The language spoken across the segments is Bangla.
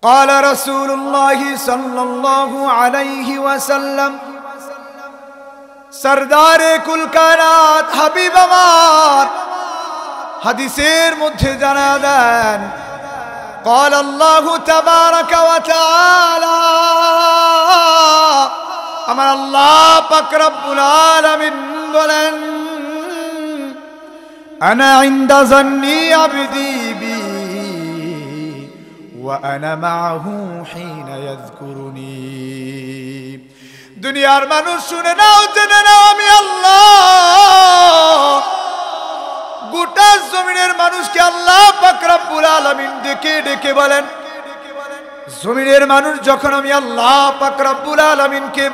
قال رسول الله صلى الله عليه وسلم सरदार कुल कायनात हबीब আমার হাদিসের মধ্যে জানা দেন قال الله تبارك وتعالى আমার আল্লাহ পাক রব্বুল আলামিন বলেন انا عند ظني عبدي بي وانا معه حين يذكرني দুনিয়ার মানুষ শুনে নাও জেনে নাও আমি আল্লাহ গোটা জমিনের মানুষকে আল্লাহ পাক রব্বুল আলামিন ডেকে ডেকে বলেন জমিনের মানুষ যখন আমি আল্লাহ পাক রব্বুল আলামিনকে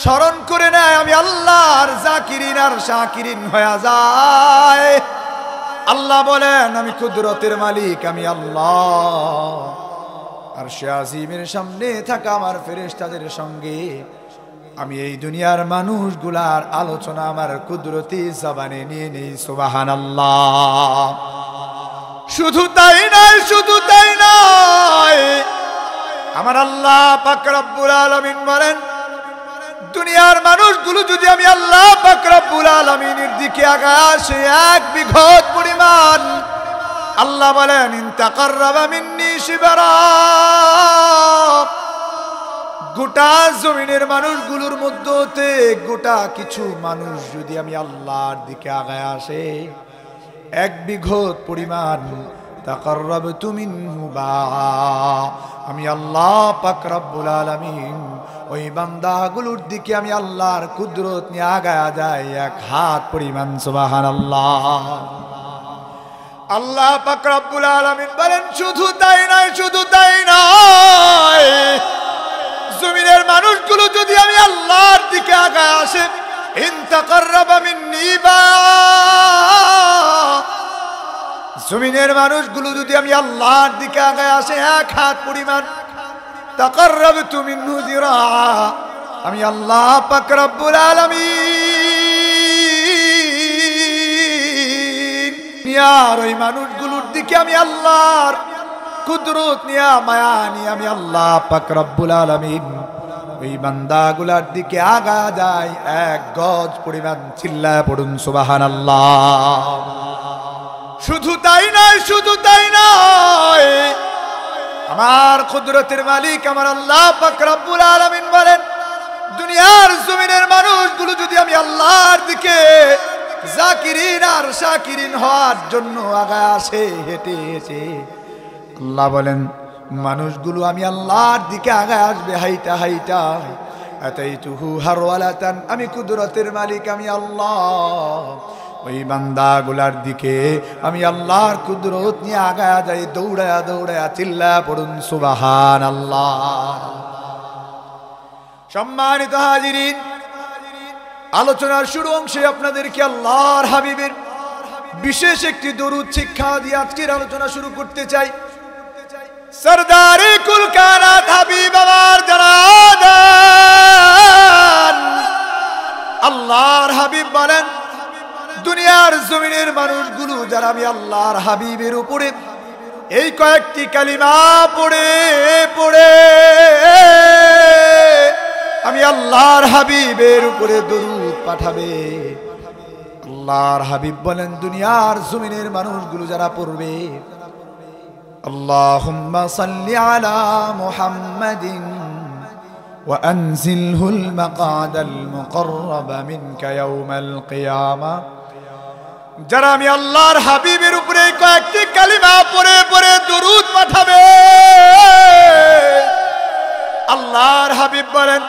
স্মরণ করে নেয় আমি আল্লাহর জাকিরিন আর শাকিরিন হয়ে যায় আল্লাহ বলেন আমি কুদরতের মালিক আমি আল্লাহ আরশে আজিমের সামনে থাকা আমার ফেরেশতাদের সঙ্গে আমি এই দুনিয়ার মানুষগুলার আলোচনা আমার কুদরতি জবানে নিয়ে নেই সুবহানাল্লাহ শুধু তাই নয় আমার আল্লাহ পাক রব্বুল আলামিন বলেন দুনিয়ার মানুষগুলো যদি আমি আল্লাহ পাক রব্বুল আলামিনের দিকে আগায় আসে এক বিঘত পরিমাণ আল্লাহ বলেন ইন তাকাররাবা মিন্নি শিবরা গোটা জমিনের মানুষগুলোর মধ্যে গোটা কিছু মানুষ যদি আমি আল্লাহর দিকে আগায় আসে এক বিঘত পরিমাণ তাকাররাবতু মিনহু বা আমি আল্লাহ পাক রব্বুল আলামিন ওই বান্দাগুলোর দিকে আমি আল্লাহর কুদরত নিয়ে আগায় যায় এক হাত পরিমাণ সুবহানাল্লাহ আল্লাহ পাক রব্বুল আলামিন বলেন শুধু তাই নয় জমিনের মানুষগুলো যদি আমি আল্লাহর দিকে আগায় আসে ইন তাকাররাবা মিন্নি বা জমিনের মানুষগুলো যদি আমি আল্লাহর দিকে আগায় আসে এক হাত পরিমাণ তাকাররাবতু মিনহু যিরা আমি আল্লাহ পাক রব্বুল আলামিন আর ওই মানুষগুলোর দিকে আমি আল্লাহর কুদরত নিয়ে মায়া নিয়ে আমি আল্লাহ পাক রব্বুল আলামিন ওই বান্দাগুলার দিকে আগা যায় এক গজ পরিমাণ চিল্লায় পড়ুন সুবহানাল্লাহ শুধু তাই নয় আমার কুদরতের মালিক আমার আল্লাহ পাক রব্বুল আলামিন বলেন দুনিয়ার জমিনের মানুষগুলো যদি আমি আল্লাহর দিকে জাকিরিন আর শাকিরিন হওয়ার জন্য আগায় আসে হেঁটে হেঁটে আল্লাহ বলেন মানুষগুলো আমি আল্লাহর দিকে আগায় আসবে হাইটা হাইটা আতাইতুহু হারওয়ালাতান আমি কুদরতের মালিক আমি আল্লাহ ওই বান্দাগুলার দিকে আমি আল্লাহর কুদরত নিয়ে আগায় যাই দৌড়ায়া চিল্লা পড়ুন সুবহানাল্লাহ সম্মানিত হাজিরিন আলোচনার শুরু অংশে আপনাদেরকে আল্লাহর হাবিবের বিশেষ একটি দরুদ শিক্ষা দিয়ে আজকের আলোচনা শুরু করতে চাই সরদারে কুল কায়নাত হাবিব আমার জানান আল্লাহর হাবিব বলেন দুনিয়ার জমিনের মানুষগুলো যারা আমি আল্লাহর হাবিবের উপরে এই কয়েকটি কালিমা পড়ে আমি আল্লাহর হাবিবের উপরে দরুদ পাঠাবে আল্লাহর হাবিব বলেন দুনিয়ার জমিনের মানুষগুলো যারা পড়বে আল্লাহুম্মা সাল্লি আলা মুহাম্মাদিন ওয়া আনজিলহুল মাকাদাল মুকাররাবা মিনকা ইয়াওমাল কিয়ামা যারা আমি আল্লাহর হাবিবের উপরে কয়েকটি কালিমা পড়ে দরুদ পাঠাবে আল্লাহর হাবিব বলেন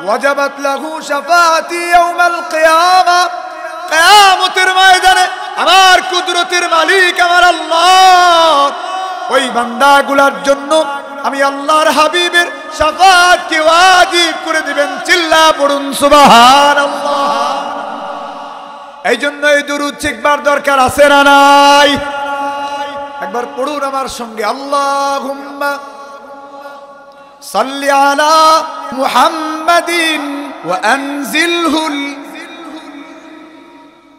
ওয়াজাবাত লাহু শাফাআতি ইয়াওমাল কিয়ামা কিয়ামতের ময়দানে আমার কুদরতের মালিক আমার আল্লাহ ওই বান্দাগুলোর জন্য আমি আল্লাহর হাবিবের শাফাআতকে ওয়াজিব করে দিবেন চিল্লা পড়ুন সুবহানাল্লাহ এই জন্য এই দরুদ শিখবার দরকার আছে না নাই একবার পড়ুন আমার সঙ্গে আল্লাহুম্মা সাল্লি আলা মুহাম্মাদিন ওয়া আনজিলহুল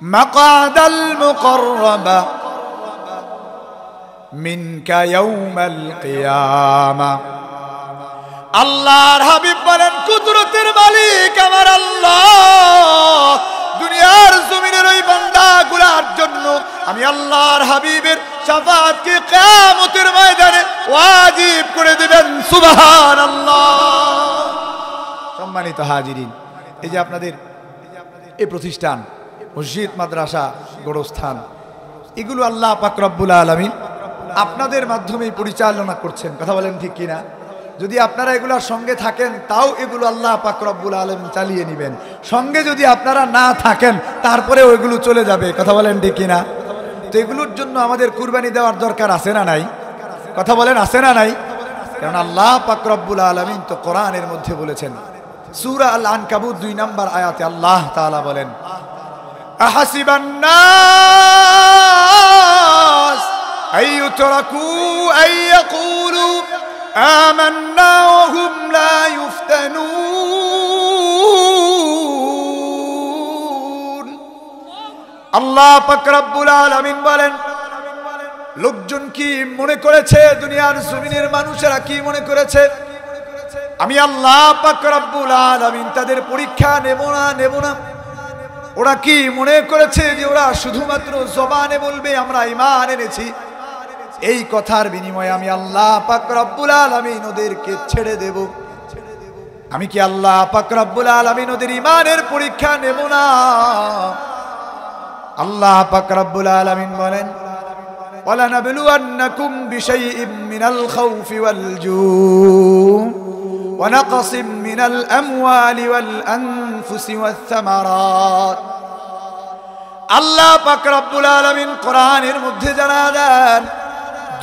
মাকাদাল মুকাররাবা মিনকা ইয়াউমাল কিয়ামা। আল্লাহর হাবিব বলেন, কুদরতের মালিক আমার আল্লাহ দুনিয়ার জমিনের ওই বান্দাগুলোর জন্য আমি আল্লাহর হাবিবের শাফাআতকে কিয়ামতের ময়দানে ওয়াজিব করে দিবেন। সুবহানাল্লাহ। সম্মানিত হাজিরিন, এই যে আপনাদের এই প্রতিষ্ঠান, মসজিদ, মাদ্রাসা, গোরস্থান, এগুলো আল্লাহ পাক রব্বুল আলামিন আপনাদের মাধ্যমেই পরিচালনা করছেন। কথা বলেন ঠিক কিনা? যদি আপনারা এগুলোর সঙ্গে থাকেন তাও এগুলো আল্লাহ পাক রব্বুল আলামিন চালিয়ে নেবেন। সঙ্গে যদি আপনারা না থাকেন তারপরে ওইগুলো চলে যাবে। কথা বলেন ঠিক কিনা? তো এগুলোর জন্য আমাদের কুরবানি দেওয়ার দরকার আছে না নাই? কথা বলেন আছে না নাই? কারণ আল্লাহ পাক রব্বুল আলামিন তো কোরআনের মধ্যে বলেছেন, সূরা আল আনকাবুত 2 নম্বর আয়াতে আল্লাহ তাআলা বলেন, আহাসিবান নাস আইয়ুতরাকু আইয়াকুলু আমান্না ওয়া হুম লা ইফতানুন। আল্লাহ পাক রব্বুল আলামিন বলেন, লোকজন কি মনে করেছে, দুনিয়ার জমিনের মানুষেরা কি মনে করেছে আমি আল্লাহ পাক রব্বুল আলামিন তাদের পরীক্ষা নেব না? ওরা কি মনে করেছে যে ওরা শুধুমাত্র জবানে বলবে আমরা ঈমান এনেছি, এই কথার বিনিময়ে আমি আল্লাহ পাক রব্বুল আলামিন ওদেরকে ছেড়ে দেব? আমি কি আল্লাহ পাক রব্বুল আলামিন ওদের ঈমানের পরীক্ষা নেব না? আল্লাহ পাক রব্বুল আলামিন বলেন, ওয়ালানাবলুওয়ান্নাকুম বিশাইইম মিনাল খাউফি ওয়াল জু' ওয়া নাকসিম মিনাল আমওয়ালি ওয়াল আনফুসি ওয়াস সামারাত। আল্লাহ পাক রব্বুল আলামিন কোরআনের মধ্যে জানা দেন,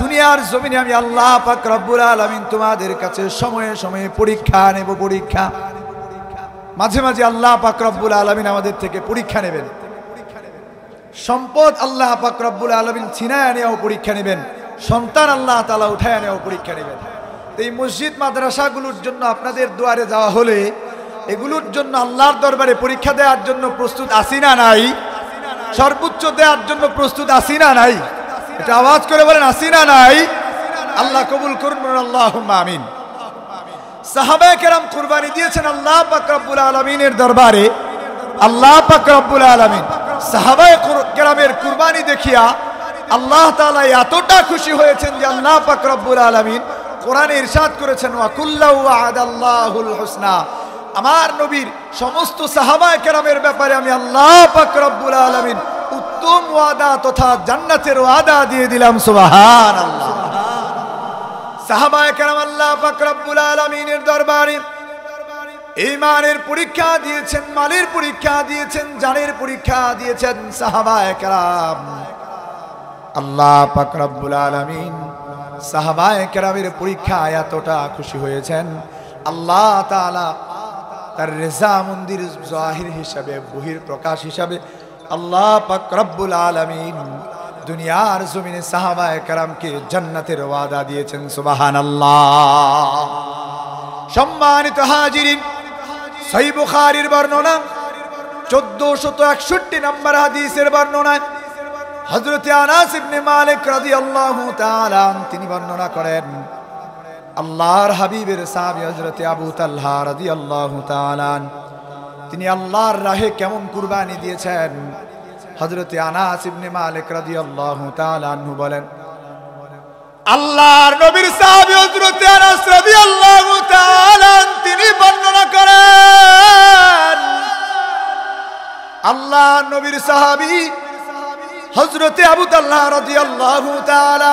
দুনিয়ার জমিনে আমি আল্লাহ পাক রব্বুল আলামিন তোমাদের কাছে সময়ে সময়ে পরীক্ষা নেব। পরীক্ষা মাঝে মাঝে আল্লাহ পাক রব্বুল আলামিন আমাদের থেকে পরীক্ষা নেবেন। সম্পদ আল্লাহ পাক রব্বুল আলামিন ছিনায় নেওয়াও পরীক্ষা নেবেন, সন্তান আল্লাহ তাআলা উঠায় নেওয়াও পরীক্ষা নেবেন। এই মসজিদ মাদ্রাসাগুলোর জন্য আপনাদের দুয়ারে যাওয়া হলে এগুলোর জন্য আল্লাহর দরবারে পরীক্ষা দেওয়ার জন্য প্রস্তুত আছি না নাই? সর্বোচ্চ দেওয়ার জন্য প্রস্তুত আছি না নাই? এটা আওয়াজ করে বলেন, আছি না নাই? আল্লাহ কবুল করুন, আল্লাহুম্মা আমিন। সাহাবায়ে কেরাম কুরবানি দিয়েছেন আল্লাহ পাক রব্বুল আলামিনের দরবারে। আল্লাহ পাক রব্বুল আলামিন সাহাবায়ে কেরামের কুরবানি দেখিয়া আল্লাহ তাআলা এতটা খুশি হয়েছেন যে আল্লাহ পাক রব্বুল আলামিন কোরআনে ইরশাদ করেছেন, ওয়া কুল্লু ওয়া'দাল্লাহুল হুসনা। আমার নবীর সমস্ত সাহাবায়ে কেরামের ব্যাপারে আমি আল্লাহ পাক রব্বুল আলামিন উত্তম ওয়াদা তথা জান্নাতের ওয়াদা দিয়ে দিলাম। সুবহানাল্লাহ। সাহাবায়ে কেরাম আল্লাহ পাক রব্বুল আলামিনের দরবারে ঈমানের পরীক্ষা দিয়েছেন, মালের পরীক্ষা দিয়েছেন, জানের পরীক্ষা দিয়েছেন সাহাবায়ে কেরাম। আল্লাহ পাক রব্বুল আলামিন সাহাবায়ে কেরামের পরীক্ষা এতটা খুশি হয়েছেন, আল্লাহ তাআলা তার রেজামন্দির জাহির হিসাবে, বহির প্রকাশ হিসাবে আল্লাহ পাক রব্বুল আলামিন দুনিয়ার জমিনে সাহাবায়ে কেরামকে জান্নাতের ওয়াদা দিয়েছেন। সুবহানাল্লাহ। সম্মানিত হাজিরিন, সহিহ বুখারীর বর্ণনা 1461 নম্বর হাদিসের বর্ণনায় হযরত আনাস ইবনে মালিক রাদিয়াল্লাহু তাআলা তিনি বর্ণনা করেন, আল্লাহর হাবিবের সাহাবী হযরত আবু তালহা রাদিয়াল্লাহু তাআলা তিনি আল্লাহর রাহে কেমন কুরবানি দিয়েছেন। হযরত আনাস ইবনে মালিক রাদিয়াল্লাহু তাআলা আনহু বলেন, আল্লাহর নবীর সাহাবী হযরত আনাস রাদিয়াল্লাহু তাআলা তিনি বর্ণনা করেন, আল্লাহর নবীর সাহাবী হযরত আবু তালহা রাদিয়াল্লাহু তাআলা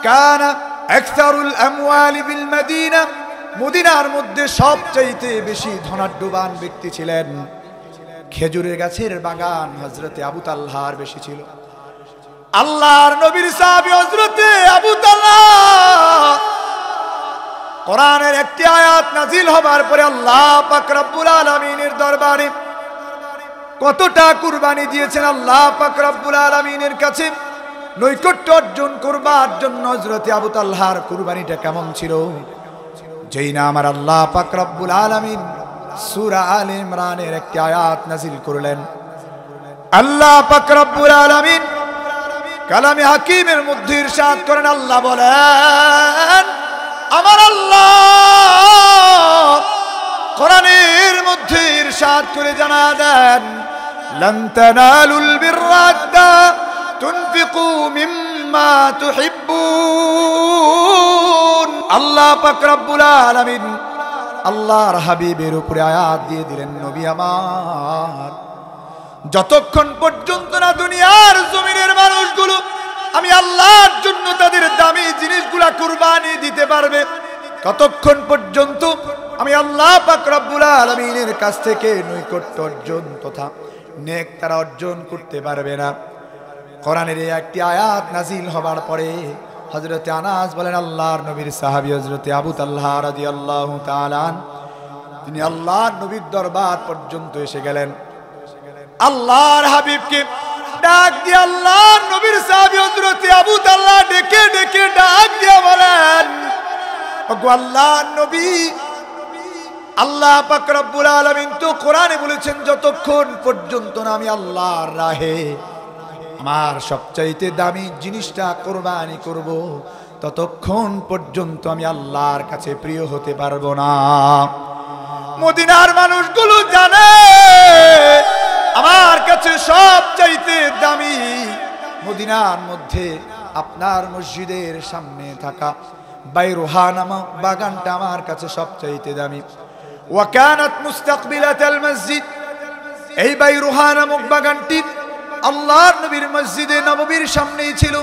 কানা আকসারুল আমওয়ালি বিল মদিনা, মদিনার মধ্যে সবচাইতে বেশি ধনাঢ্যবান ব্যক্তি ছিলেন। খেজুরের গাছের বাগান হযরত আবু তালহার বেশি ছিল। আল্লাহর নবীর সাহাবী হযরত আবু তালহা কোরআনের একটি আয়াত নাজিল হবার পরে আল্লাহ পাক রব্বুল আলামিনের দরবারে কতটা কুরবানি দিয়েছেন। আল্লাহ পাক রব্বুল আলামিনের কাছে নৈকট্য অর্জন করবার জন্য হযরত আবু তালহার কুরবানিটা কেমন ছিল, যেই না আমার আল্লাহ পাক রব্বুল আলামিন সূরা আলে ইমরানের একটি আয়াত নাজিল করলেন। আল্লাহ পাক রব্বুল আলামিন কালামে হাকিমের মধ্যে ইরশাদ করেন, আল্লাহ বলেন, আমার আল্লাহ কোরআনের মধ্যে ইরশাদ করে জানা দেন, লান তানালুল বিররা হাত্তা তুনফিকু মিম্মা তুহিব্বুন। আল্লাহ পাক রব্বুল আলামিন আল্লাহর হাবিবের উপরে আয়াত দিয়ে দিলেন, নবী আমার, যতক্ষণ পর্যন্ত না দুনিয়ার জমিনের মানুষগুলো আমি আল্লাহর জন্য তাদের দামি জিনিসগুলা কুরবানি দিতে পারবে, ততক্ষণ পর্যন্ত আমি আল্লাহ পাক রব্বুল আলামিনের কাছ থেকে নৈকট্য অর্জন তথা নেক তারা অর্জন করতে পারবে না। কোরআনের এই একটি আয়াত নাজিল হবার পরে হযরতে আনাস বলেন, আল্লাহর নবীর সাহাবী হযরতে আবু তালহা রাদিয়াল্লাহু তাআলা তিনি আল্লাহর নবীর দরবার পর্যন্ত এসে গেলেন। আল্লাহর হাবিবকে ডাক দিয়ে আল্লাহর নবীর সাহাবী হযরতে আবু তালহা ডেকে ডেকে ডাক দিয়ে বলেন, ওগো আল্লাহর নবী, আল্লাহ পাক রব্বুল আলামিন তো কোরআনে বলেছেন, যতক্ষণ পর্যন্ত না আমি আল্লাহর রাহে আমার সবচাইতে দামি জিনিসটা কোরবানি করব, ততক্ষণ পর্যন্ত আমি আল্লাহর কাছে প্রিয় হতে পারবো না। মদিনার মানুষগুলো জানে আমার কাছে সবচাইতে দামি মদিনার মধ্যে আপনার মসজিদের সামনে থাকা বাইরুহা নামক বাগানটা আমার কাছে সবচাইতে দামি। ওয়াকানাত মুস্তাকবিলাতাল মসজিদ, এই বাইরুহা নামক বাগানটি আল্লাহর নবীর মসজিদে নববীর সামনেই ছিল।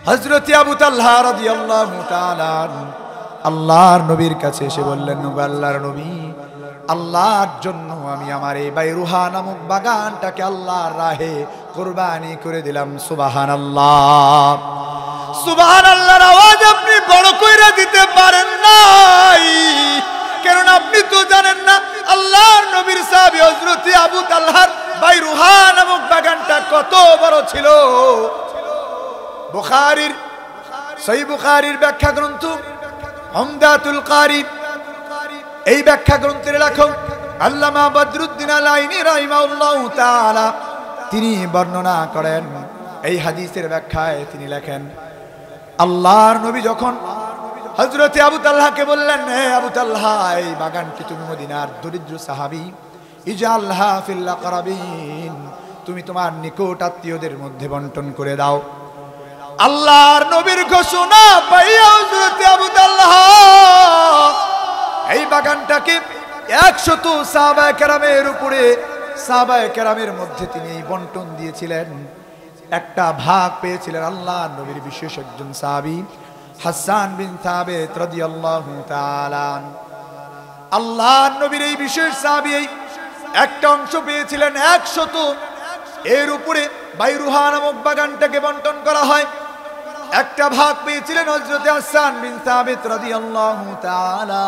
হযরত আবু তালহা রাদিয়াল্লাহু তাআলা আল্লাহর নবীর কাছে এসে বললেন, নবী, আল্লাহর নবী, আল্লাহর জন্য আমি আমার এই বাইরুহা নামক বাগানটাকে আল্লাহর রাহে কুরবানি করে দিলাম। সুবহানাল্লাহ। সুবহানাল্লাহর আওয়াজ আপনি বড় কইরা দিতে পারেন নাই, কারণ আপনি তো জানেন না আল্লাহর নবীর সাহাবী হযরত আবু তালহার বাইরুহা নামক বাগানটা কত বড় ছিল। বুখারীর সহিহ বুখারীর ব্যাখ্যা গ্রন্থ উমদাতুল কারি, এই ব্যাখ্যা গ্রন্থের লেখক আল্লামা বদরুদ্দিন আল আইনি রাহিমাহুল্লাহু তাআলা তিনি বর্ণনা করেন, এই হাদিসের ব্যাখ্যায় তিনি লেখেন, আল্লাহর নবী যখন হযরত আবু তালহাকে বললেন, হে আবু তালহা, এই বাগানটি তুমি মদিনার দরিদ্র সাহাবী ইজআলহা ফিল আকরাবিন, তুমি তোমার নিকট আত্মীয়দের মধ্যে বন্টন করে দাও। আল্লাহর নবীর ঘোষণা পাইয়া হযরত আবু তালহা এই বাগানটাকে 100 সাহাবায়ে কেরামের উপরে সাহাবায়ে কেরামের মধ্যে তিনি বন্টন দিয়েছিলেন। একটা ভাগ পেয়েছিলেন আল্লাহর নবীর বিশেষ একজন সাহাবী হাসান বিন সাবিত রাদিয়াল্লাহু তাআলা। আল্লাহর নবীর এই বিশেষ সাহাবী একটা অংশ পেয়েছিলেন 100, এর উপরে বাইরুহা নামক বাগানটাকে বন্টন করা হয়। একটা ভাগ পেয়েছিলেন হযরত হাসান বিন সাবিত রাদিয়াল্লাহু তাআলা,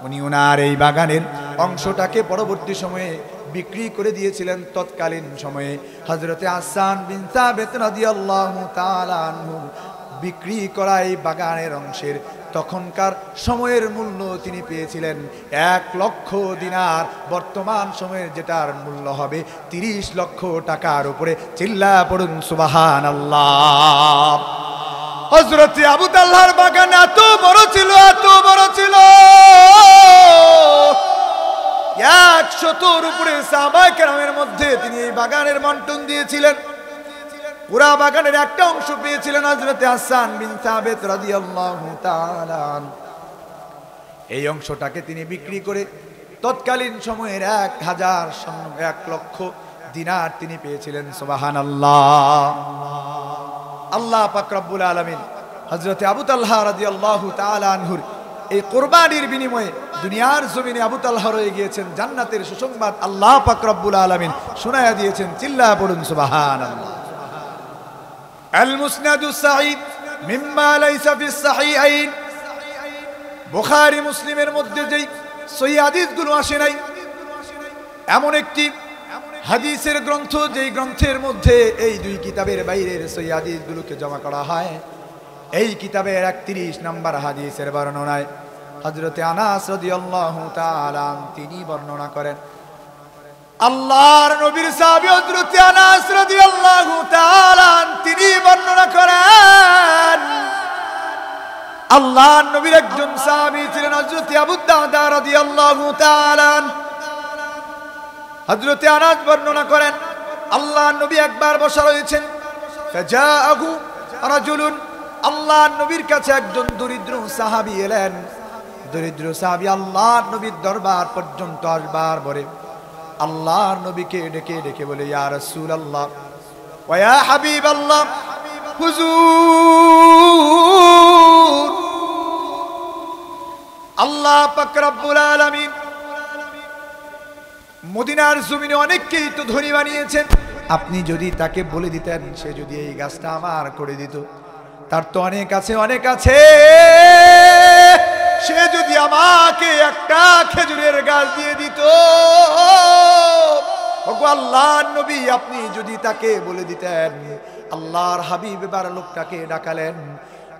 উনি ওনার এই বাগানের অংশটাকে পরবর্তী সময়ে বিক্রি করে দিয়েছিলেন। তৎকালীন সময়ে হযরত হাসান বিন সাবিত রাদিয়াল্লাহু তাআলা বিক্রি করা এই বাগানের অংশের তখনকার সময়ের মূল্য তিনি পেয়েছিলেন 1,00,000 দিনার, বর্তমান সময়ের যেটার মূল্য হবে 30 লক্ষ টাকার উপরে। চিল্লা পড়ুন সুবহানাল্লাহ। হযরত আবু তালহার বাগান এত বড় ছিল, এত বড় ছিল, 100-র উপরে সাহাবায়ে কেরামের মধ্যে তিনি এই বাগানের বন্টন দিয়েছিলেন। পুরা বাগানের একটা অংশ পেয়েছিলেন হযরত হাসান বিন সাবিত রাদিয়াল্লাহু তাআলা। এই অংশটাকে তিনি বিক্রি করে তৎকালীন সময়ের 1,00,000 দিনার তিনি পেয়েছিলেন। সুবহানাল্লাহ। আল্লাহ পাক রব্বুল আলামিন হযরত আবু তালহা রাদিয়াল্লাহু তাআলা আনহুর এই কুরবানির বিনিময়ে দুনিয়ার জমিনে আবু তালহা রয়ে গিয়েছেন জান্নাতের সুসংবাদ আল্লাহ পাক রব্বুল আলামিন শোনায়া দিয়েছেন। চিল্লা পড়ুন সুবহানাল্লাহ। المسند الصحيح مما ليس في الصحيحين, বুখারী মুসলিমের মধ্যে যেই সহিহ হাদিসগুলো আসে নাই, এমন একটি হাদিসের গ্রন্থ যেই গ্রন্থের মধ্যে এই দুই কিতাবের বাইরের সহিহ হাদিসগুলোকে জমা করা হয়। এই কিতাবের 31 নম্বর হাদিসের বর্ণনায় হযরত আনাস রাদিয়াল্লাহু তাআলা তিনি বর্ণনা করেন, আল্লাহর নবীর সাহাবী হযরত আনাস রাদিয়াল্লাহু তাআলা তিনি বর্ণনা করেন, আল্লাহর নবীর একজন সাহাবী ছিলেন হযরত আবু দারদা রাদিয়াল্লাহু তাআলা। হযরত আনাস বর্ণনা করেন, আল্লাহর নবী একবার বসা রয়েছেন, ফাজাআহু রাজুলুন, আল্লাহর নবীর কাছে একজন দরিদ্র সাহাবী এলেন। দরিদ্র সাহাবী আল্লাহর নবীর দরবার পর্যন্ত আসবার পরে আল্লাহর নবীকে ডেকে ডেকে বলে, ইয়া রাসূলুল্লাহ ওয়া ইয়া হাবিবাল্লাহ, হুজুর আল্লাহ পাক রব্বুল আলামিন মদিনার জমিনে অনেককেই তো ধনী বানিয়েছেন, আপনি যদি তাকে বলে দিতেন সে যদি এই গাছটা আমার করে দিত, তার তো অনেক আছে অনেক আছে, সে যদি আমাকে একটা খেজুরের গাছ দিয়ে দিত। ওগো আল্লাহর নবী, আপনি যদি তাকে বলে দিতেন। আল্লাহর হাবিব এবার লোকটাকে ডাকালেন।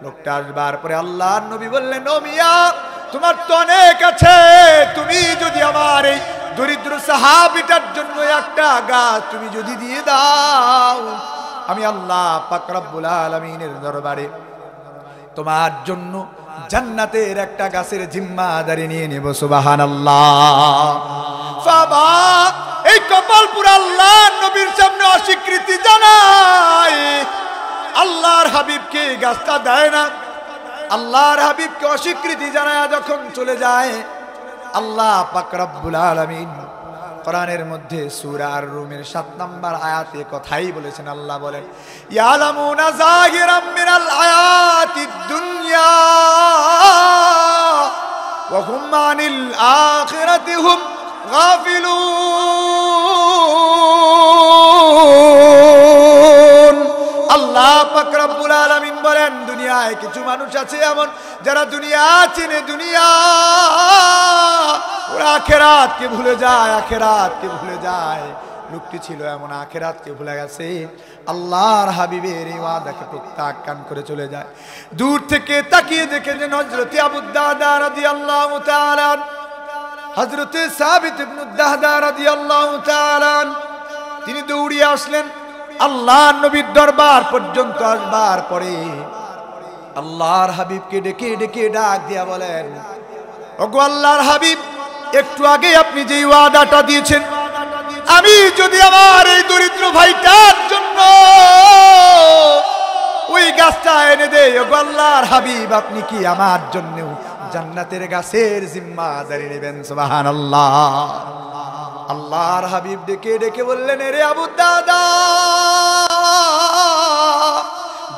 লোকটা আসবার পরে আল্লাহর নবী বললেন, ও মিয়া, তোমার তো অনেক আছে, তুমি যদি আমার এই দরিদ্র সাহাবীটার জন্য একটা গাছ তুমি যদি দিয়ে দাও, আমি আল্লাহ পাক রব্বুল আলামিনের দরবারে তোমার জন্য জান্নাতের একটা গাছের জিম্মাদারি নিয়ে নেব। সুবহানাল্লাহ। বাবা, এই কপাল পুরা আল্লাহর নবীর সামনে অস্বীকৃতি জানায়, আল্লাহর হাবিবকে গাছটা দেয় না। আল্লাহর হাবিবকে অস্বীকৃতি জানায় যখন চলে যায়, আল্লাহ পাক রব্বুল আলামিন কোরআনের মধ্যে সূরা আর-রুমের 7 নম্বর আয়াতে কথাই বলেছেন। আল্লাহ বলেন, ইয়ালামুনা যাহিরাম মিনাল হায়াতিদ দুনিয়া ওয়া হুম আনিল আখিরাতি হুম গাফিলুন। আল্লাহ পাক রব্বুল আলামিন বলেন, দুনিয়ায় কিছু মানুষ আছে এমন যারা দুনিয়া চিনে, দুনিয়া ওরা আখিরাতকে ভুলে যায়, আখিরাতকে ভুলে যায়। লোকটি ছিল এমন, আখিরাতকে ভুলে গেছে, আল্লাহর হাবিবের এই ওয়াদাকে প্রত্যাখ্যান করে চলে যায়। দূর থেকে তাকিয়ে দেখেছেন হযরত আবু দারদা রাদিয়াল্লাহু তাআলা, হযরত সাবিত ইবনে দাহদা রাদিয়াল্লাহু তাআলা, তিনি দৌড়িয়ে আসলেন আল্লাহর নবীর দরবার পর্যন্ত। আসবার পরে আল্লাহর হাবিবকে ডেকে ডেকে ডাক দিয়া বলেন, ওগো আল্লাহর হাবিব, একটু আগে আপনি যে ওয়াদাটা দিয়েছেন, আমি যদি আমার এই দরিদ্র ভাইটার জন্য ওই গাছটা এনে দেই, ওগো আল্লাহর হাবিব, আপনি কি আমার জন্য জান্নাতের গাছের জিম্মাদারি নেবেন? সুবহানাল্লাহ। আল্লাহর হাবিব ডেকে ডেকে বললেন, রে আবু দারদা,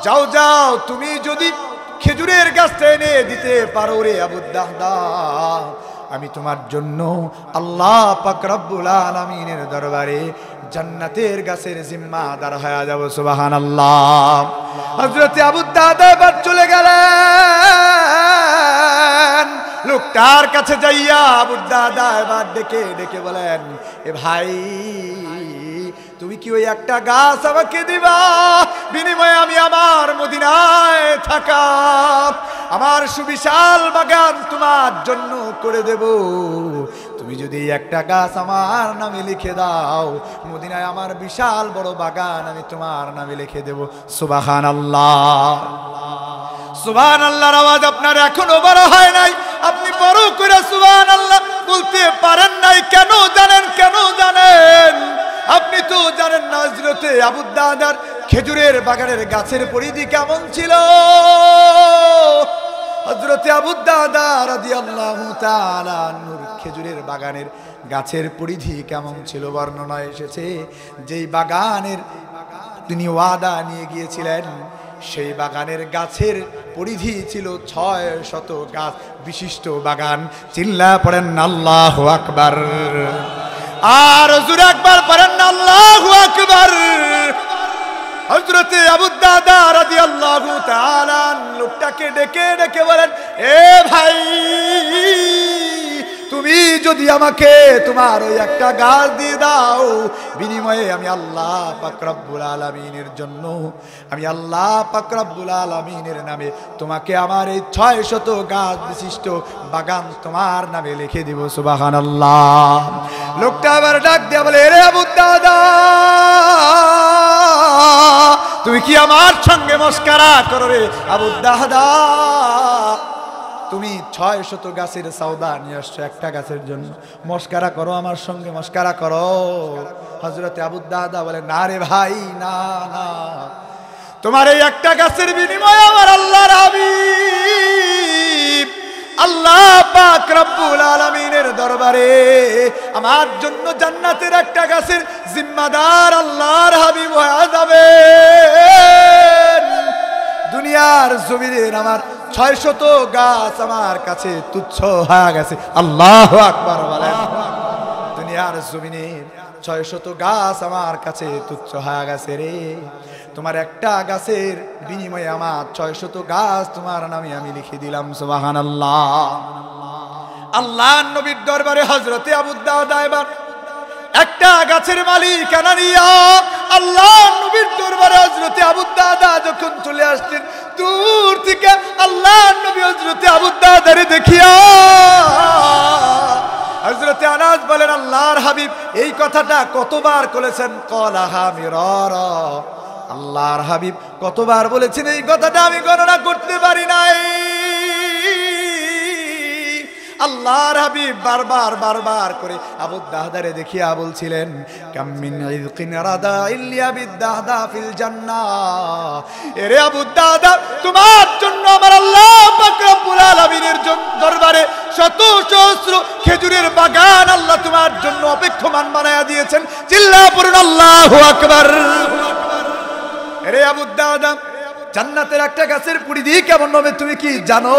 যাও যাও, তুমি যদি খেজুরের গাছটা এনে দিতে পারো রে আবু দারদা, আমি তোমার জন্য আল্লাহ পাক রব্বুল আলামিনের দরবারে জান্নাতের গাছের জিম্মাদার হয়ে যাব। সুবহানাল্লাহ। হযরত আবু দারদা এবার চলে গেলেন। লোকটার কাছে যাইয়া আবু দারদা এবার ডেকে ডেকে বলেন, এ ভাই, তুমি কি ওই একটা গাছ আমাকে দিবা? বিনিময়ে আমি আমার মদিনায় থাকা আমার সুবিশাল বাগান তোমার জন্য করে দেব। তুমি যদি একটা গাছ আমার নামে লিখে দাও, মদিনায় আমার বিশাল বড় বাগান আমি তোমার নামে লিখে দেব। সুবহানাল্লাহ। সুবহানাল্লাহর আওয়াজ আপনার এখনো বড় হয় নাই, আপনি বড় করে সুবহানাল্লাহ বলতে পারেন নাই। কেন জানেন? কেন জানেন? আপনি তো জানেন না হযরত আবু দারদার খেজুরের বাগানের গাছের পরিধি কেমন ছিল। হযরত আবু দারদা রাদিয়াল্লাহু তাআলা আনহুর খেজুরের বাগানের গাছের পরিধি কেমন ছিল বর্ণনা এসেছে, যেই বাগানের তিনি ওয়াদা নিয়ে গিয়েছিলেন, সেই বাগানের গাছের পরিধি ছিল 600 গাছ বিশিষ্ট বাগান। চিল্লা পড়েন আল্লাহু আকবার। আর হুজুর একবার পড়েন আল্লাহু আকবার। হযরত আবু দারদা রাদিয়াল্লাহু তাআলা লোকটাকে ডেকে ডেকে বলেন, এ ভাই, তুমি যদি আমাকে তোমার ওই একটা গাছ দিয়ে দাও, বিনিময়ে আমি আল্লাহ পাক রব্বুল আলামিনের জন্য, আমি আল্লাহ পাক রব্বুল আলামিনের নামে তোমাকে আমার এই 600 গাছ বিশিষ্ট বাগান তোমার নামে লিখে দিব। সুবহানাল্লাহ। লোকটা আবার ডাক দিয়ে বলে, রে আবু দাদা, তুমি কি আমার সঙ্গে মস্কারা করো রে আবু দাদা? তুমি 600 গাছের সওদা নিয়ে আসছো একটা গাছের জন্য, মস্কারা করো আমার সঙ্গে, মস্কারা করো। হযরতে আবু দাদা বলে, না রে ভাই, না না, তোমার এই একটা গাছের বিনিময়ে আমার আল্লাহর হাবিব আল্লাহ পাক রব্বুল আলামিনের দরবারে আমার জন্য জান্নাতের একটা গাছের জিম্মাদার আল্লাহর হাবিব হয়ে যাবে। দুনিয়ার জমিনের আমার 600 গাছ আমার কাছে তুচ্ছ হয়ে গেছে। আল্লাহু আকবার বলেন। দুনিয়ার জমিনের 600 গাছ আমার কাছে তুচ্ছ হয়ে গেছে রে। তোমার একটা গাছের বিনিময়ে আমার 600 গাছ তোমার নামে আমি লিখে দিলাম। সুবহানাল্লাহ। আল্লাহর নবীর দরবারে হযরতে আবু দারদা এবার একটা গাছের মালিকানা নিয়া আল্লাহর নবীর দরবারে হযরতে আবু দারদা যখন চলে আসলেন, দূর থেকে আল্লাহর নবী হযরতে আবু দারদারে দেখিয়া হযরতে আনাস বলেন, আল্লাহর হাবিব এই কথাটা কতবার বলেছেন? ক্বালাহা মিরারা। আল্লাহর হাবিব কতবার বলেছেন এই কথাটা আমি গণনা করতে পারি নাই। আল্লাহর হাবিব বারবার বারবার করে আবু দাহদারে দেখিয়া বলছিলেন, কাম মিন ইযকিন রাদা ইল্লা বিদাহদা ফিল জান্নাহ। এরে আবু দাহদা, তোমার জন্য আমার আল্লাহ পাক রব্বুল আলামিনের দরবারে শত সহস্র খেজুরের বাগান আল্লাহ তোমার জন্য অপেক্ষমান বানায়া দিয়েছেন। চিল্লায়া পড়ুন আল্লাহু আকবার। এরে আবু দাহদা, জান্নাতের একটা গাছের পরিধি কেমন হবে তুমি কি জানো?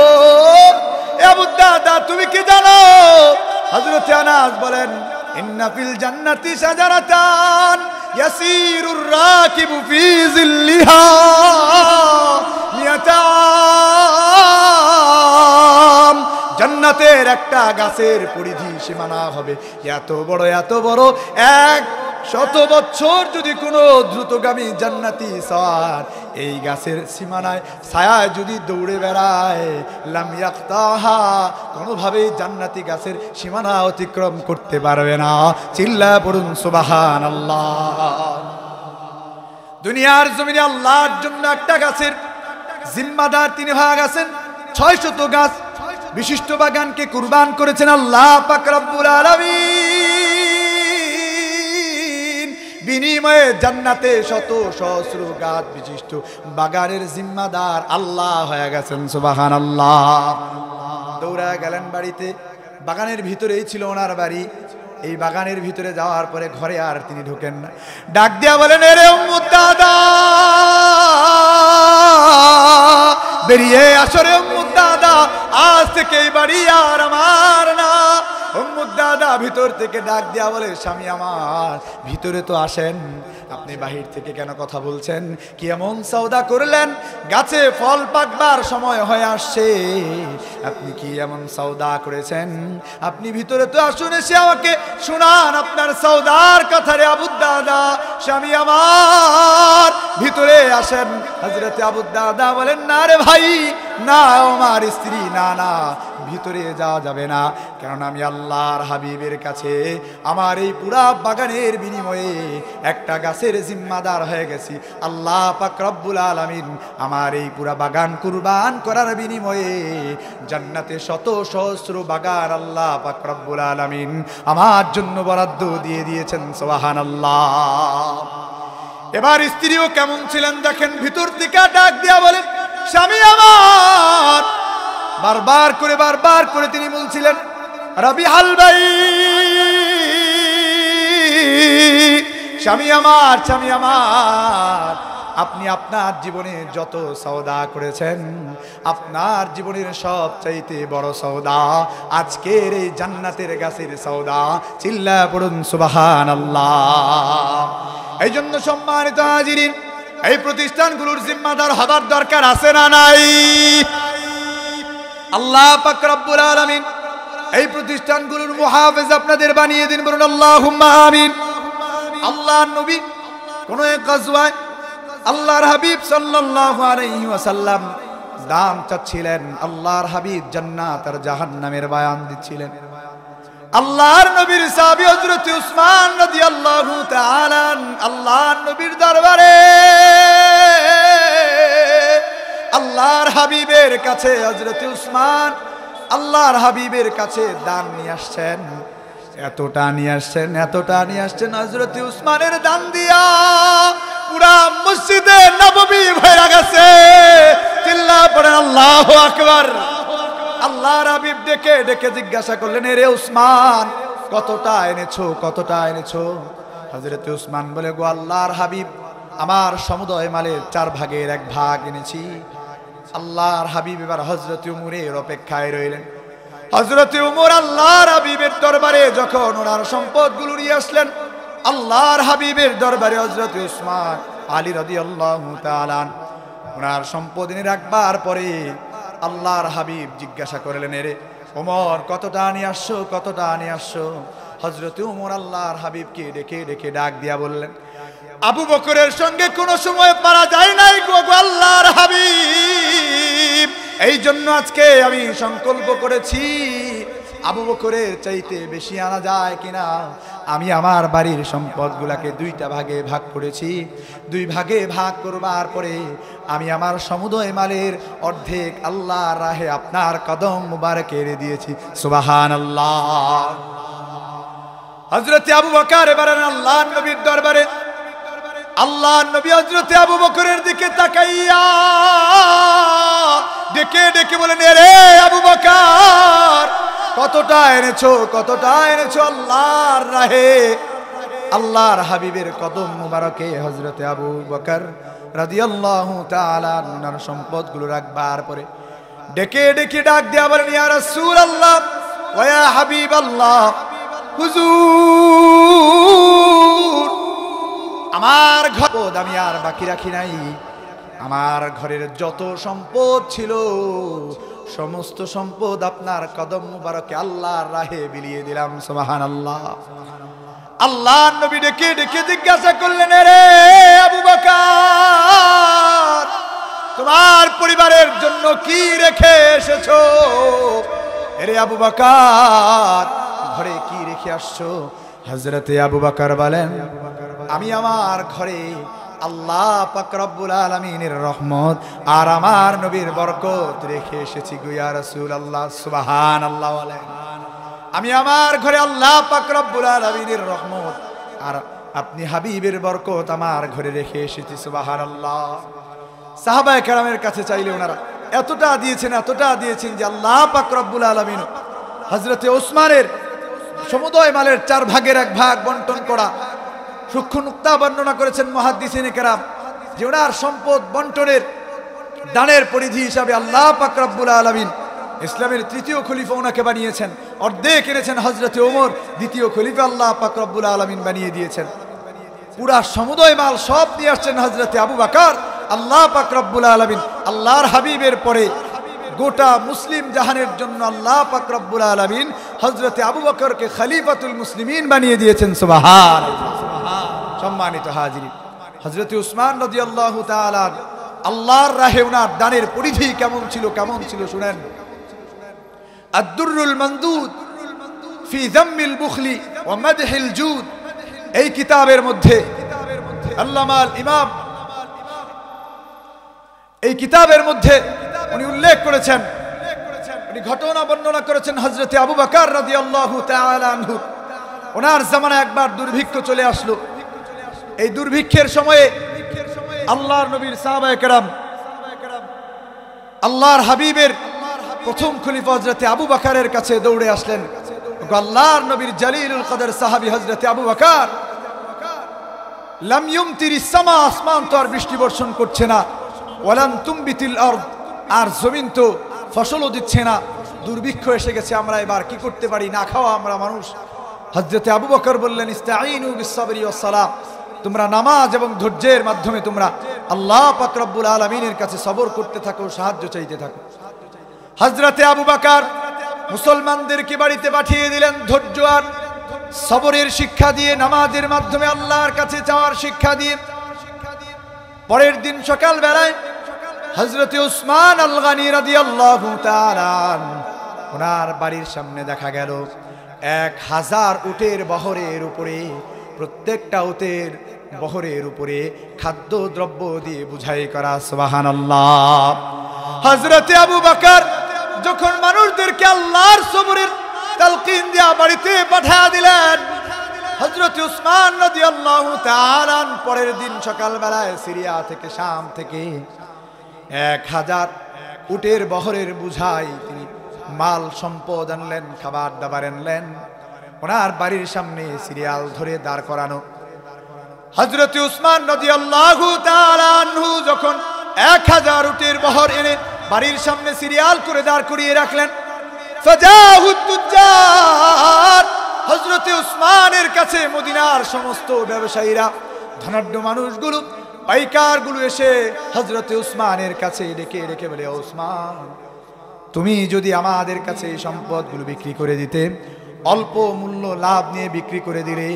এ আবু দাহদা, তুমি কি জানো? হযরতে আনাস বলেন, ইন্না ফিল জান্নাতি শাজারাতান ইয়াসিরুর রাকিবু ফি জিল্লিহা মিয়াতা আম। জান্নাতের একটা গাছের পরিধি সীমানা হবে এত বড়, এত বড়, 100 বছর যদি কোনো দ্রুতগামী জান্নাতি সওয়ার এই গাছের সীমানায় ছায়ায় যদি দৌড়ে বেড়ায়, লাম ইয়াক্তাহা, কোনোভাবেই জান্নাতি গাছের সীমানা অতিক্রম করতে পারবে না। চিল্লায়া পড়ুন সুবহানাল্লাহ। দুনিয়ার জমিনে আল্লাহর জন্য একটা গাছের জিম্মাদার তিনি হয়ে গেছেন। 600 গাছ বিশিষ্ট বাগানকে কুরবান করেছেন আল্লাহ পাক রব্বুল আলামিন। বিনিময়ে জান্নাতে শত সহস্র গাছ বিশিষ্ট বাগানের জিম্মাদার আল্লাহ হয়ে গেছেন। সুবহানাল্লাহ। দৌড়া গেলেন বাড়িতে। বাগানের ভিতরেই ছিল ওনার বাড়ি। এই বাগানের ভিতরে যাওয়ার পরে ঘরে আর তিনি ঢোকেন না। ডাক দিয়া বলেন, এরে উম্মু দাদা, বেরিয়ে আসো রে উম্মু দাদা, আজ থেকে এই বাড়ি আর আমার না। উম্মু দাদা ভিতর থেকে ডাক দিয়া বলে, স্বামী আমার, ভিতরে তো আসেন, আপনি বাহির থেকে কেন কথা বলছেন? কি এমন সওদা করলেন? গাছে ফল পাকবার সময় হয়ে আসছে, আপনি কি এমন সওদা করেছেন? আপনি ভিতরে তো আসুন, এসে আমাকে শোনান আপনার সওদার কথা রে আবু দাদা। স্বামী আমার, ভিতরে আসেন। হযরতে আবু দাদা বলেন, না রে ভাই, না আমার স্ত্রী, না না, ভিতরে যাওয়া যাবে না, কারণ আমি আল্লাহর হাবিবের কাছে আমার এই পুরা বাগানের বিনিময়ে একটা গাছের জিম্মাদার হয়ে গেছি। আল্লাহ পাক রব্বুল আলামিন আমার এই পুরা বাগান কুরবান করার বিনিময়ে জান্নাতে শত সহস্র বাগান আল্লাহ পাক রব্বুল আলামিন আমার জন্য বরাদ্দ দিয়ে দিয়েছেন। সুবহানাল্লাহ। এবার স্ত্রীও কেমন ছিলেন দেখেন, ভিতর থেকে ডাক দিয়া বলেন, স্বামী আমার, বারবার করে তিনি বলছিলেন, রাবিহাল ভাই, স্বামী আমার, স্বামী আমার, আপনি আপনার জীবনে যত সওদা করেছেন, আপনার জীবনের সবচাইতে বড় সওদা আজকের এই জান্নাতের গাছের সওদা। চিল্লায়া পড়ুন সুবহানাল্লাহ। এই জন্য সম্মানিত হাজিরিন, এই প্রতিষ্ঠানগুলোর জিম্মাদার হবার দরকার আছে না নাই? আল্লাহ পাক রব্বুল আলামিন এই প্রতিষ্ঠানগুলোর মুহাফেজ আপনাদের বানিয়ে দিন, বলুন আল্লাহুম্মা আমিন। আল্লাহর নবী কোন এক গজওয়ায় আল্লাহর হাবিব সাল্লাল্লাহু আলাইহি ওয়াসাল্লাম দাম চাচ্ছিলেন। আল্লাহর হাবিব জান্নাত আর জাহান্নামের বয়ান দিচ্ছিলেন। আল্লাহর নবীর সাহাবী হযরত উসমান রাদিয়াল্লাহু তাআলা আল্লাহর নবীর দরবারে আল্লাহর হাবিবের কাছে হযরত উসমান আল্লাহর হাবিবের কাছে দান নিয়ে আসছেন। এতটা নিয়ে আসছেন হযরত উসমানের দান দিয়া পুরা মসজিদে নববী ভরে গেছে। চিল্লা পড়েন আল্লাহু আকবার। আল্লাহর হাবিব ডেকে ডেকে জিজ্ঞাসা করলেন, রে উসমান, কতটা এনেছো? হযরত উসমান বলে, গো আল্লাহর হাবিব, আমার সমুদয় মালের 4 ভাগের 1 ভাগ এনেছি। আল্লাহর হাবিব এবার হযরত উমরের অপেক্ষায় রইলেন। হযরত উমর আল্লাহর হাবিবের দরবারে যখন ওনার সম্পদগুলো নিয়ে আসলেন, আল্লাহর হাবিবের দরবারে হযরত উসমান আলী রাদিয়াল্লাহু তাআলা ওনার সম্পদ এনে রাখবার পরে আল্লাহর হাবিব জিজ্ঞাসা করলেন, রে ওমর, কতটা নিয়ে আসছো? হযরত উমর আল্লাহর হাবিবকে ডেকে ডেকে ডাক দিয়া বললেন, আবু বকরের সঙ্গে কোনো সময় পারা যায় নাই গো আল্লাহর হাবিব। এই জন্য আজকে আমি সংকল্প করেছি, আবু বকরের চাইতে বেশি আনা যায় কিনা। আমি আমার বাড়ির সম্পদগুলাকে 2টা ভাগে ভাগ করেছি। 2 ভাগে ভাগ করবার পরে আমি আমার সমুদয় মালের অর্ধেক আল্লাহর রাহে আপনার কদম মুবারকে এনে দিয়েছি। সুবহানাল্লাহ। হযরত আবু বকর এবার আল্লাহর নবীর দরবারে আল্লাহর নবী হযরত আবু বকরের দিকে তাকাইয়া ডেকে ডেকে বলেন, রে আবু বকর, কতটা এনেছো আল্লাহর রাহে? আল্লাহর হাবিবের কদম মুবারকে হযরত আবু বকর রাদিয়াল্লাহু তাআলা ওনার সম্পদগুলো রাখবার পরে ডেকে ডেকে ডাক দিয়া বলেন, ইয়া রাসূলুল্লাহ ওয়া ইয়া হাবিবাল্লাহ, হুজুর, আমার ঘর আমি আর বাকি রাখি নাই। আমার ঘরের যত সম্পদ ছিল সমস্ত সম্পদ আপনার কদম মুবারকে আল্লাহর রাহে বিলিয়ে দিলাম। সুবহানাল্লাহ। আল্লাহর নবী ডেকে ডেকে জিজ্ঞাসা করলেন, রে আবু বকর, তোমার পরিবারের জন্য কি রেখে এসেছো? রে আবু বকর, ঘরে কি রেখে আসছো? হযরতে আবু বকর বলেন, আমি আমার ঘরে আল্লাহ পাক রব্বুল আলামিনের রহমত আর আমার নবীর বরকত রেখে এসেছি গো ইয়া রাসূলুল্লাহ। সুবহানাল্লাহ। আমি আমার ঘরে আল্লাহ পাক রব্বুল আলামিনের রহমত আর আপনি হাবিবের বরকত আমার ঘরে রেখে এসেছি। সুবহানাল্লাহ। সাহাবায়ে কেরামের কাছে চাইলে ওনারা এতটা দিয়েছেন যে আল্লাহ পাক রব্বুল আলামিন হযরতে ওসমানের সমুদয় মালের 4 ভাগের 1 ভাগ বন্টন করা সূক্ষ্ম নুকতা বর্ণনা করেছেন মুহাদ্দিসিনে কেরাম যে ওনার সম্পদ বন্টনের দানের পরিধি হিসাবে আল্লাহ পাক রব্বুল আলামিন ইসলামের 3য় খলিফা ওনাকে বানিয়েছেন। অর্ধেক এনেছেন হযরতে ওমর, 2য় খলিফা আল্লাহ পাক রব্বুল আলামিন বানিয়ে দিয়েছেন। পুরা সমুদয় মাল সব নিয়ে আসছেন হযরতে আবু বকর। আল্লাহ পাক রব্বুল আলামিন আল্লাহর হাবিবের পরে গোটা মুসলিম জাহানের জন্য আল্লাহ পাক রব্বুল আলামিন হযরতে আবু বকরকে খলিফাতুল মুসলিমিন বানিয়ে দিয়েছেন। সুবহানাল্লাহ। সম্মানিত হাজিরিন, হযরতে উসমান রাদিয়াল্লাহু তাআলা আল্লাহর রাহে ওনার দানের পরিধি কেমন ছিল শুনেন। আদ-দুররুল মানদুদ ফি যাম্মিল বুখলি ওয়া মাদহিল জুদ, এই কিতাবের মধ্যে আল্লামাল ইমাম এই কিতাবের মধ্যে উনি উল্লেখ করেছেন, উনি ঘটনা বর্ণনা করেছেন হযরতে আবু বকর রাদিয়াল্লাহু তাআলা আনহু ওনার জামানায় একবার দুর্ভিক্ষ চলে আসলো। এই দুর্ভিক্ষের সময়ে আল্লাহর নবীর সাহাবায়ে কেরাম আল্লাহর হাবিবের প্রথম খলিফা হযরতে আবু বকরের কাছে দৌড়ে আসলেন। আল্লাহর নবীর জলিলুল কদর সাহাবী হযরতে আবু বকর, লাম ইউমতিরিস সামা, আসমান তো আর বৃষ্টি বর্ষণ করছে না, ওয়ালাম তুমবিতিল আরদ, আর জমিন তো ফসলও দিচ্ছে না, দুর্ভিক্ষ এসে গেছে, আমরা এবার কি করতে পারি? না খাওয়া আমরা মানুষ। হযরতে আবু বকর বললেন, ইস্তাঈনু বিস-সাবরি ওয়াস-সালাহ, তোমরা নামাজ এবং ধৈর্যের মাধ্যমে তোমরা আল্লাহ পাক রব্বুল আলামিনের কাছে সবর করতে থাকো, সাহায্য চাইতে থাকো। হযরতে আবু বকর মুসলমানদেরকে বাড়িতে পাঠিয়ে দিলেন ধৈর্য আর সবরের শিক্ষা দিয়ে, নামাজের মাধ্যমে আল্লাহর কাছে চাওয়ার শিক্ষা দিয়ে। পরের দিন সকাল বেলায় হযরত উসমান আল গনি রাদিয়াল্লাহু তাআলা ওনার বাড়ির সামনে দেখা গেল 1000 উটের বহরের উপরে, প্রত্যেকটা উটের বহরের উপরে খাদ্য দ্রব্য দিয়ে বুঝাই করা। সুবহানাল্লাহ। হযরত আবু বকর যখন মানুষদেরকে আল্লাহর সবরের তালকিন দিয়া বাড়িতে পাঠিয়ে দিলেন, হযরত উসমান রাদিয়াল্লাহু তাআলা পরের দিন সকাল বেলায় সিরিয়া থেকে, শাম থেকে 1000 উটের বহরের বুঝাই তিনি মাল সম্পদ আনলেন, খাবার দাবার আনলেন। ওনার বাড়ির সামনে সিরিয়াল ধরে দাঁড় করানো। হযরত উসমান রাদিয়াল্লাহু তাআলা আনহু যখন 1000 উটের বহর এনে বাড়ির সামনে সিরিয়াল করে দাঁড় করিয়ে রাখলেন, ফাজাহুত তুজ্জার, হযরত উসমানের কাছে মদিনার সমস্ত ব্যবসায়ীরা, ধনাঢ্য মানুষগুলো, পাইকারগুলো এসে হযরত উসমানের কাছে ডেকে ডেকে বলে, উসমান, তুমি যদি আমাদের কাছে এই সম্পদগুলো বিক্রি করে দিতে, অল্প মূল্য লাভ নিয়ে বিক্রি করে দিলে,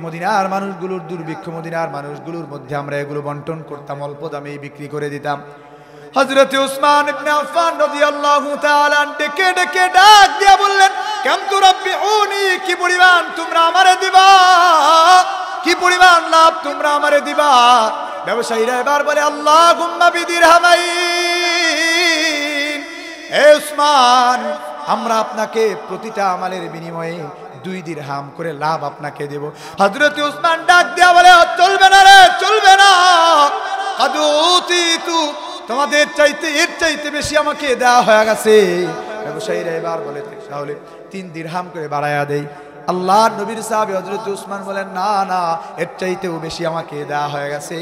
মদিনার মানুষগুলোর দুর্ভিক্ষ, মদিনার মানুষগুলোর মধ্যে আমরা এগুলো বন্টন করতাম, অল্প দামে বিক্রি করে দিতাম। হযরত উসমান ইবনে আফফান রাদিয়াল্লাহু তাআলা ডেকে ডেকে ডাক দিয়ে বললেন, কাম তুরাব্বিউনি, কি পরিমাণ তোমরা আমারে দিবা, কি পরিমাণ লাভ তোমরা আমারে দিবা? ব্যবসায়ীরা এবার বলে, আল্লাহুম্মা বিদিরহামাইন, হে উসমান, আমরা আপনাকে প্রতিটা আমালের বিনিময়ে 2 দিরহাম করে লাভ আপনাকে দেব। হযরত উসমান ডাক দিয়া বলে, চলবে না রে, চলবে না, কাদুতিতু, তোমাদের চাইতে এর চাইতে বেশি আমাকে দেওয়া হয়ে গেছে। ব্যবসায়ীরা এবার বলে, তাহলে 3 দিরহাম করে বাড়ায়া দেই। আল্লাহর নবীর সাহাবী হযরত উসমান বলেন, না না, এর চাইতেও বেশি আমাকে দেওয়া হয়ে গেছে।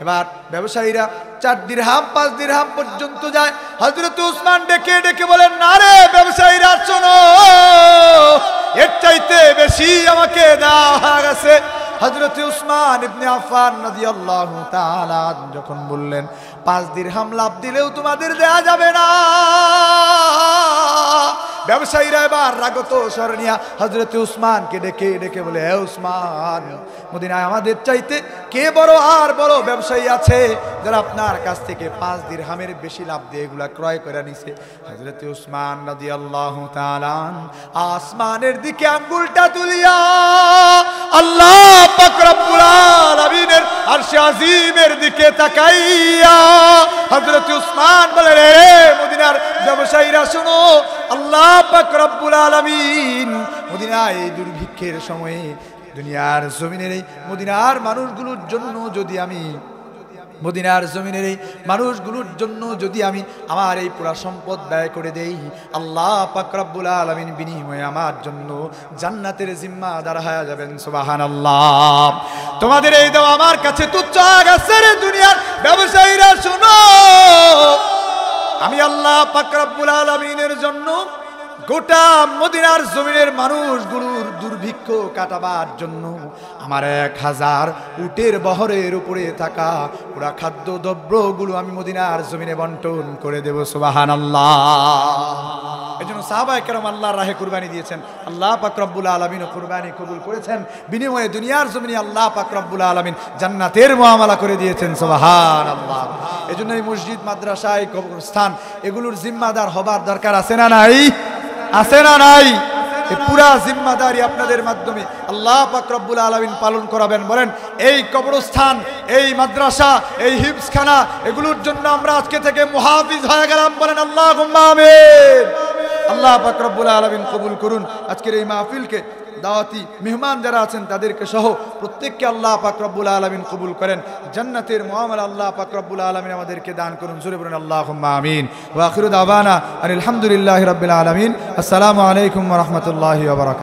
এবার ব্যবসায়ীরা 4 দিরহাম 5 দিরহাম পর্যন্ত যায়। হযরত উসমান ডেকে ডেকে বলেন, না রে ব্যবসায়ীরা, শোনো, এর চাইতে বেশি আমাকে দেওয়া হয়ে গেছে। হযরত উসমান ইবনে আফফান রাদিয়াল্লাহু তাআলা যখন বললেন, 5 দিরহাম লাভ দিলেও তোমাদের দেয়া যাবে না, ব্যবসায়ীরা এবার রাগত স্বরনিয়া হযরত উসমানকে ডেকে ডেকে বলে, হে উসমান, মদিনায় আমাদের চাইতে কে বড় আর বড় ব্যবসায়ী আছে যারা আপনার কাছ থেকে 5 দিরহামের বেশি লাভ দিয়ে এগুলা ক্রয় করে নিছে? হযরত উসমান রাদিয়াল্লাহু তাআলা আসমানের দিকে আঙ্গুলটা তুলিয়া আল্লাহ পাক রব্বুল আলামিনের আরশে আজিমের দিকে তাকাইয়া হযরত উসমান বলে, রে মদিনার ব্যবসায়ীরা শোনো, আল্লাহ পাক রব্বুল আলামিন মদিনায় এই দুর্ভিক্ষের সময়ে দুনিয়ার জমিনের এই মদিনার মানুষগুলোর জন্য যদি আমি, মদিনার জমিনের এই মানুষগুলোর জন্য যদি আমি আমার এই পুরা সম্পদ ব্যয় করে দেই, আল্লাহ পাক রব্বুল আলামিন বিনিময়ে আমার জন্য জান্নাতের জিম্মাদার হয়ে যাবেন। সুবহানাল্লাহ। তোমাদের এই দেওয়া আমার কাছে তুচ্ছ গেছে রে দুনিয়ার ব্যবসায়ীরা, শুনো, আমি আল্লাহ পাক রব্বুল আলামিনের জন্য গোটা মদিনার জমিনের মানুষগুলোর দুর্ভিক্ষ কাটাবার জন্য আমার 1000 উটের বহরের উপরে থাকা পুরা খাদ্য দ্রব্যগুলো আমি মদিনার জমিনে বন্টন করে দেব। সুবহানাল্লাহ। এজন্য সাহাবায়ে কেরাম আল্লাহর রাহে কুরবানি দিয়েছেন, আল্লাহ পাক রব্বুল আলামিন কুরবানি কবুল করেছেন, বিনিময়ে দুনিয়ার জমিনে আল্লাহ পাক রব্বুল আলামিন জান্নাতের মুআমালা করে দিয়েছেন। সুবহানাল্লাহ। এজন্য এই মসজিদ, মাদ্রাসা, এই কবরস্থান এগুলোর জিম্মাদার হবার দরকার আছে না নাই? আছে না নাই? এই পুরা জিম্মাদারি আপনাদের মাধ্যমে আল্লাহ পাক রব্বুল আলামিন পালন করাবেন। বলেন, এই কবরস্থান, এই মাদ্রাসা, এই হিফজখানা এগুলোর জন্য আমরা আজকে থেকে মুহাফিজ হয়ে গেলাম। বলেন আল্লাহুম্মা আমিন। আল্লাহ পাক রব্বুল আলামিন কবুল করুন আজকের এই মাহফিলকে। দাওয়াতি মেহমান যারা আছেন তাদেরকে সহ প্রত্যেককে আল্লাহ পাক রব্বুল আলামিন কবুল করেন। জান্নাতের মুআমালা আল্লাহ পাক রব্বুল আলামিন আমাদেরকে দান করুন। জোরে বলুন আল্লাহুম্মা আমিন। ওয়া আখিরু দাওয়ানা আলহামদুলিল্লাহি রাব্বিল আলামিন। আসসালামু আলাইকুম ওয়া রাহমাতুল্লাহি ওয়া বারাকাতুহু।